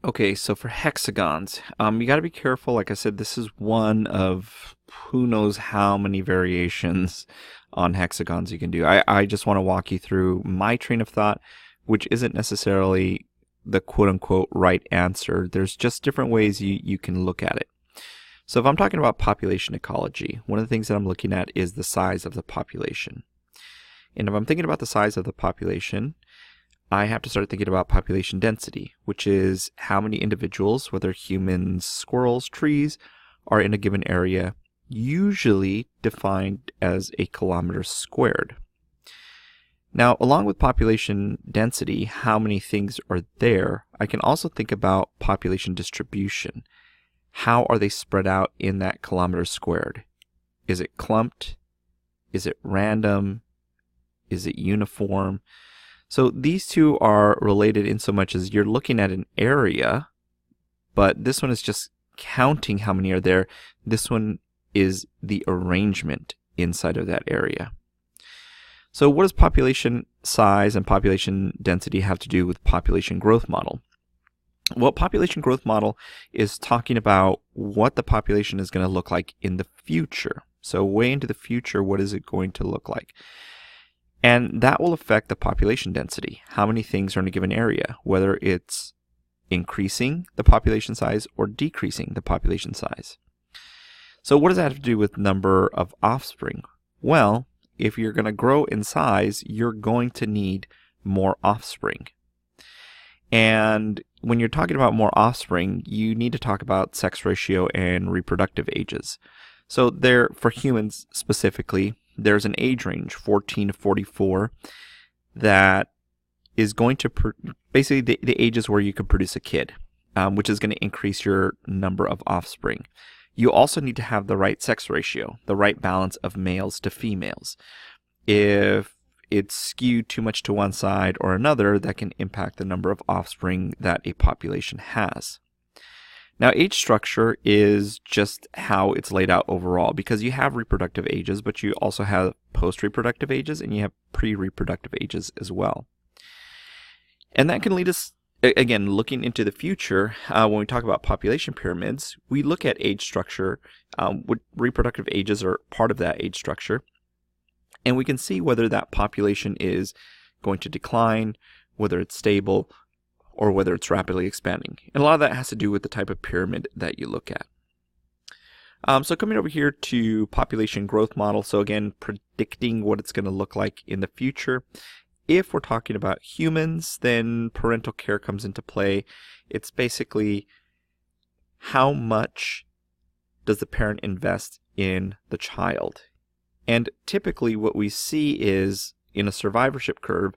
Okay, so for hexagons, you got to be careful. Like I said, this is one of who knows how many variations on hexagons you can do. I just want to walk you through my train of thought, which isn't necessarily the quote-unquote right answer. There's just different ways you can look at it. So if I'm talking about population ecology, one of the things that I'm looking at is the size of the population. And if I'm thinking about the size of the population, I have to start thinking about population density, which is how many individuals, whether humans, squirrels, trees, are in a given area, usually defined as a kilometer squared. Now, along with population density, how many things are there, I can also think about population distribution. How are they spread out in that kilometer squared? Is it clumped? Is it random? Is it uniform? So these two are related in so much as you're looking at an area, but this one is just counting how many are there. This one is the arrangement inside of that area. So what does population size and population density have to do with population growth model? Well, population growth model is talking about what the population is going to look like in the future. So way into the future, what is it going to look like? And that will affect the population density, how many things are in a given area, whether it's increasing the population size or decreasing the population size. So what does that have to do with number of offspring? Well, if you're going to grow in size, you're going to need more offspring. And when you're talking about more offspring, you need to talk about sex ratio and reproductive ages. So there, for humans specifically, there's an age range, 14 to 44, that is going to, basically the ages where you can produce a kid, which is going to increase your number of offspring. You also need to have the right sex ratio, the right balance of males to females. If it's skewed too much to one side or another, that can impact the number of offspring that a population has. Now, age structure is just how it's laid out overall, because you have reproductive ages, but you also have post-reproductive ages and you have pre-reproductive ages as well. And that can lead us, again, looking into the future, when we talk about population pyramids, we look at age structure. Reproductive ages are part of that age structure. And we can see whether that population is going to decline, whether it's stable, or whether it's rapidly expanding. And a lot of that has to do with the type of pyramid that you look at. So coming over here to population growth model, so again, predicting what it's going to look like in the future. If we're talking about humans, then parental care comes into play. It's basically how much does the parent invest in the child? And typically what we see is, in a survivorship curve,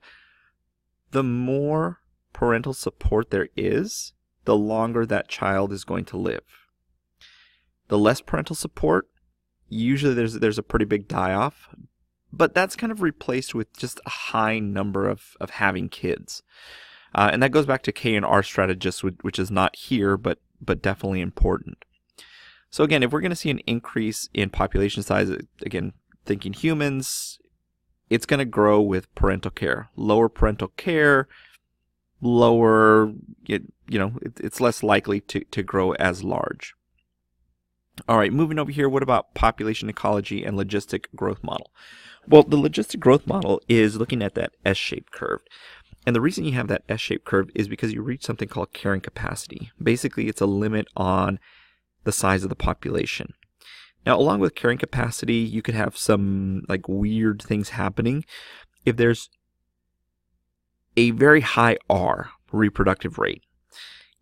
the more parental support there is, the longer that child is going to live. The less parental support, usually there's a pretty big die-off, but that's kind of replaced with just a high number of having kids. And that goes back to K&R strategists, which is not here, but definitely important. So again, if we're going to see an increase in population size, again, thinking humans, it's going to grow with parental care. Lower parental care, lower, it's less likely to grow as large. All right, moving over here, what about population ecology and logistic growth model? Well, the logistic growth model is looking at that S-shaped curve. And the reason you have that S-shaped curve is because you reach something called carrying capacity. Basically, it's a limit on the size of the population. Now, along with carrying capacity, you could have some like weird things happening. If there's a very high R, reproductive rate,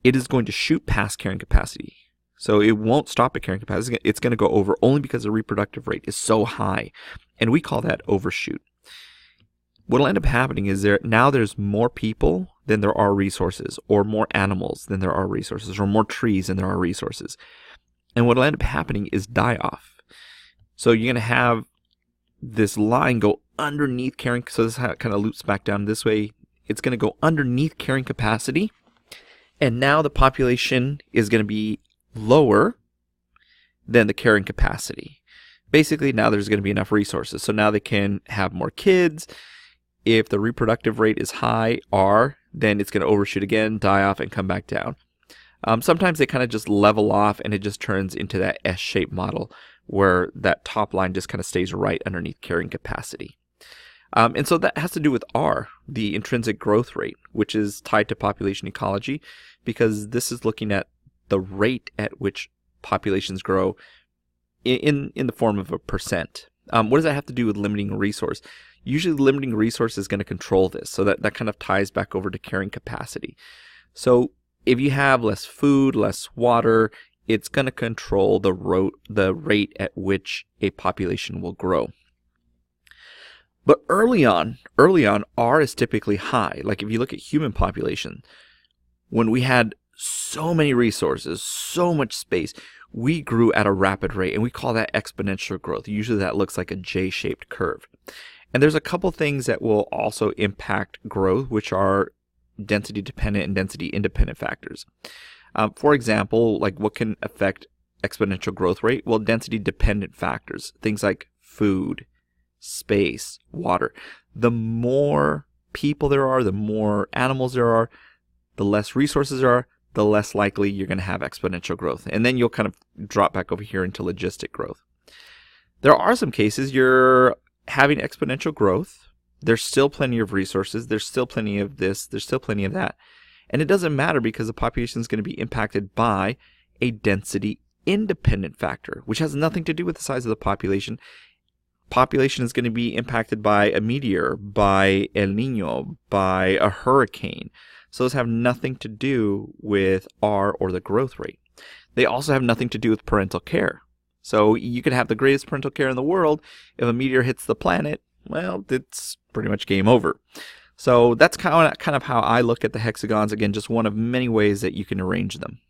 it is going to shoot past carrying capacity. So it won't stop at carrying capacity. It's going to go over only because the reproductive rate is so high. And we call that overshoot. What will end up happening is there's more people than there are resources, or more animals than there are resources, or more trees than there are resources. And what will end up happening is die-off. So you're going to have this line go underneath carrying, so this is how it kind of loops back down this way. It's going to go underneath carrying capacity, and now the population is going to be lower than the carrying capacity. Basically, now there's going to be enough resources. So now they can have more kids. If the reproductive rate is high, R, then it's going to overshoot again, die off, and come back down. Sometimes they kind of just level off and it just turns into that S-shaped model where that top line just kind of stays right underneath carrying capacity. And so that has to do with R, the intrinsic growth rate, which is tied to population ecology, because this is looking at the rate at which populations grow in the form of a percent. What does that have to do with limiting resource? Usually the limiting resource is going to control this, so that kind of ties back over to carrying capacity. So if you have less food, less water, it's going to control the rate at which a population will grow. But early on, R is typically high. Like if you look at human population, when we had so many resources, so much space, we grew at a rapid rate, and we call that exponential growth. Usually that looks like a J-shaped curve. And there's a couple things that will also impact growth, which are density dependent and density independent factors. For example, like what can affect exponential growth rate? Well, density dependent factors, things like food, space, water. The more people there are, the more animals there are, the less resources there are, the less likely you're going to have exponential growth. And then you'll kind of drop back over here into logistic growth. There are some cases you're having exponential growth. There's still plenty of resources. There's still plenty of this. There's still plenty of that. And it doesn't matter because the population is going to be impacted by a density independent factor, which has nothing to do with the size of the population. Population is going to be impacted by a meteor, by El Nino, by a hurricane. So those have nothing to do with R or the growth rate. They also have nothing to do with parental care. So you could have the greatest parental care in the world. If a meteor hits the planet, well, it's pretty much game over. So that's kind of how I look at the hexagons. Again, just one of many ways that you can arrange them.